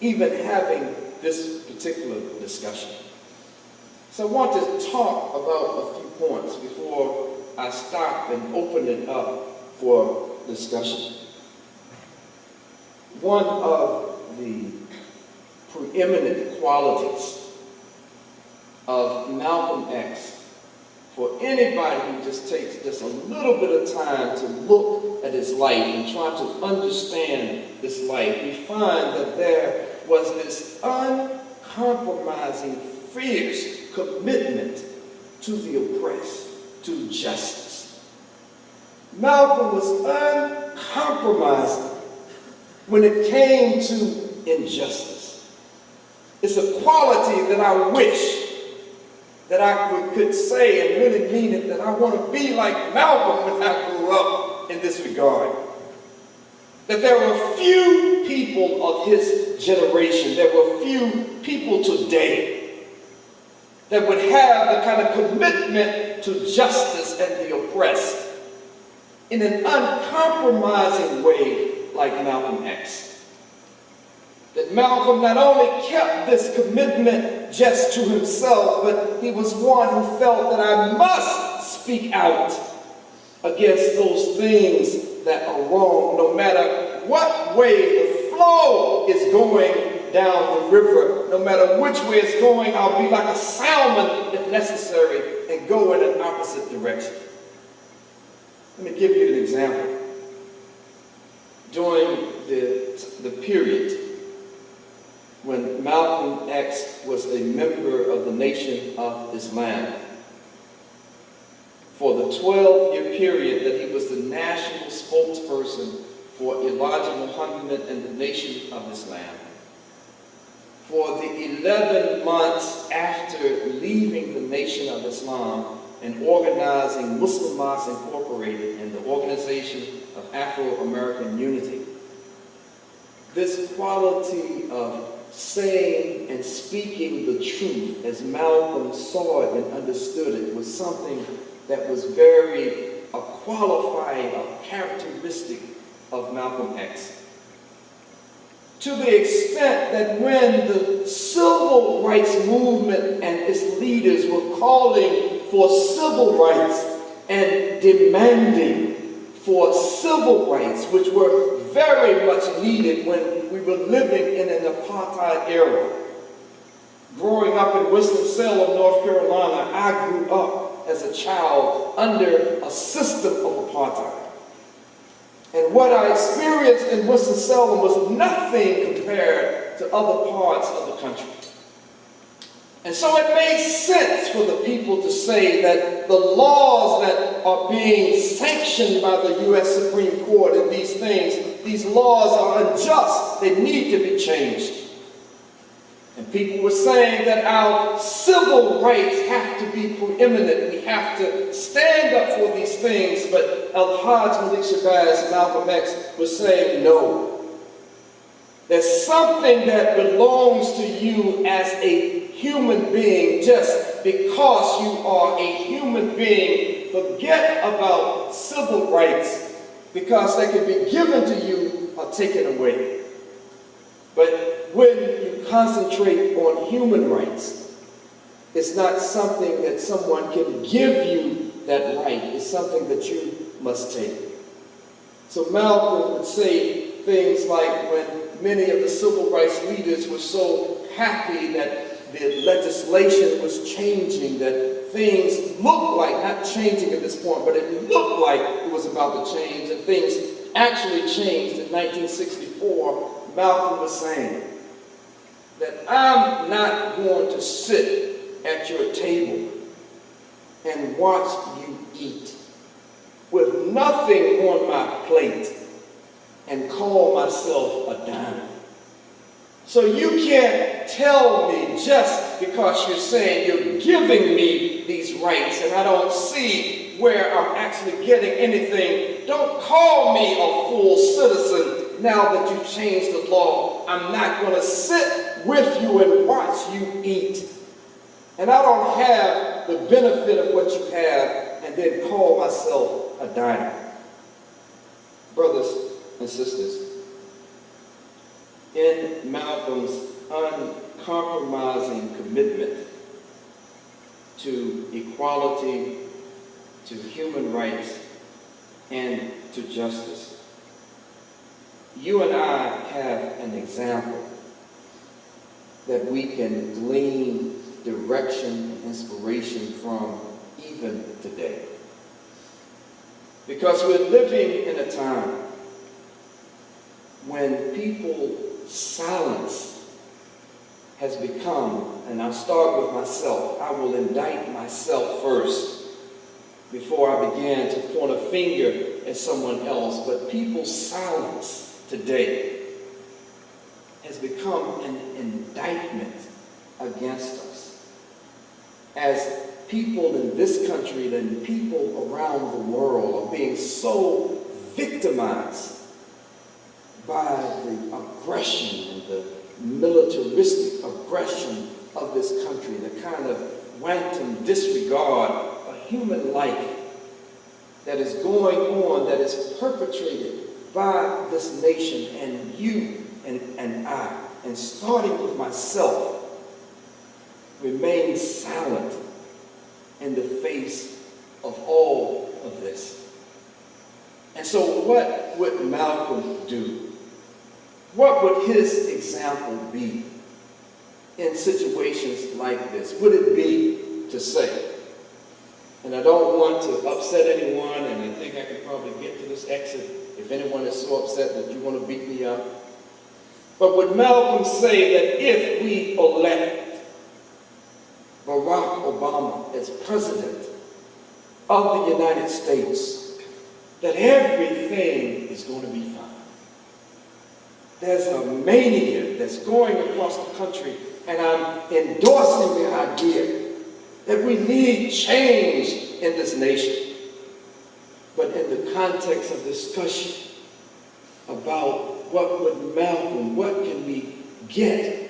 even having this particular discussion. So I want to talk about a few points before I stop and open it up for discussion. One of the preeminent qualities of Malcolm X, for anybody who just takes just a little bit of time to look at his life and try to understand this life, we find that there was this uncompromising, fierce commitment to the oppressed, to justice. Malcolm was uncompromising when it came to injustice. It's a quality that I wish that I could say and really mean it, that I want to be like Malcolm when I grew up in this regard. That there were few people of his generation, there were few people today that would have the kind of commitment to justice and the oppressed in an uncompromising way like Malcolm X. That Malcolm not only kept this commitment just to himself, but he was one who felt that I must speak out against those things that are wrong, no matter what way the flow is going down the river. No matter which way it's going, I'll be like a salmon if necessary and go in an opposite direction. Let me give you an example. During the period when Malcolm X was a member of the Nation of Islam, for the 12-year period that he was the national spokesperson for Elijah Muhammad and the Nation of Islam, for the 11 months after leaving the Nation of Islam and organizing Muslim Mosques Incorporated and the Organization of Afro-American Unity, this quality of saying and speaking the truth as Malcolm saw it and understood it was something that was very qualifying, a characteristic of Malcolm X. To the extent that when the civil rights movement and its leaders were calling for civil rights and demanding for civil rights, which were very much needed when we were living in an apartheid era. Growing up in Winston-Salem, North Carolina, I grew up as a child under a system of apartheid. And what I experienced in Winston-Salem was nothing compared to other parts of the country. And so it made sense for the people to say that the laws that are being sanctioned by the U.S. Supreme Court and these things, these laws are unjust. They need to be changed. And people were saying that our civil rights have to be preeminent. We have to stand up for these things. But Al-Hajj Malik Shabazz, Malcolm X, was saying no. There's something that belongs to you as a human being. Just because you are a human being, forget about civil rights, because they can be given to you or taken away. But when you concentrate on human rights, it's not something that someone can give you that right. It's something that you must take. So Malcolm would say things like, when many of the civil rights leaders were so happy that the legislation was changing, that things looked like, not changing at this point, but it looked like it was about to change, and things actually changed in 1964, Malcolm was saying that I'm not going to sit at your table and watch you eat with nothing on my plate and call myself a dime. So you can't tell me just because you're saying you're giving me these rights and I don't see where I'm actually getting anything. Don't call me a full citizen now that you changed the law. I'm not going to sit with you and watch you eat. And I don't have the benefit of what you have and then call myself a dime. Brothers and sisters, in Malcolm's uncompromising commitment to equality, to human rights, and to justice. You and I have an example that we can glean direction and inspiration from even today. Because we're living in a time when people's silence has become, and I'll start with myself, I will indict myself first before I begin to point a finger at someone else, but people's silence today has become an indictment against us. As people in this country and people around the world are being so victimized by the aggression and the militaristic aggression of this country, the kind of wanton disregard for human life that is going on, that is perpetrated by this nation, and you and I, and starting with myself, remain silent in the face of all of this. And so what would Malcolm do? What would his example be in situations like this? Would it be to say, and I don't want to upset anyone, and I think I could probably get to this exit if anyone is so upset that you want to beat me up, but would Malcolm say that if we elect Barack Obama as president of the United States, that everything is going to be fine? There's a mania that's going across the country, and I'm endorsing the idea that we need change in this nation. But in the context of discussion about what would Malcolm, what can we get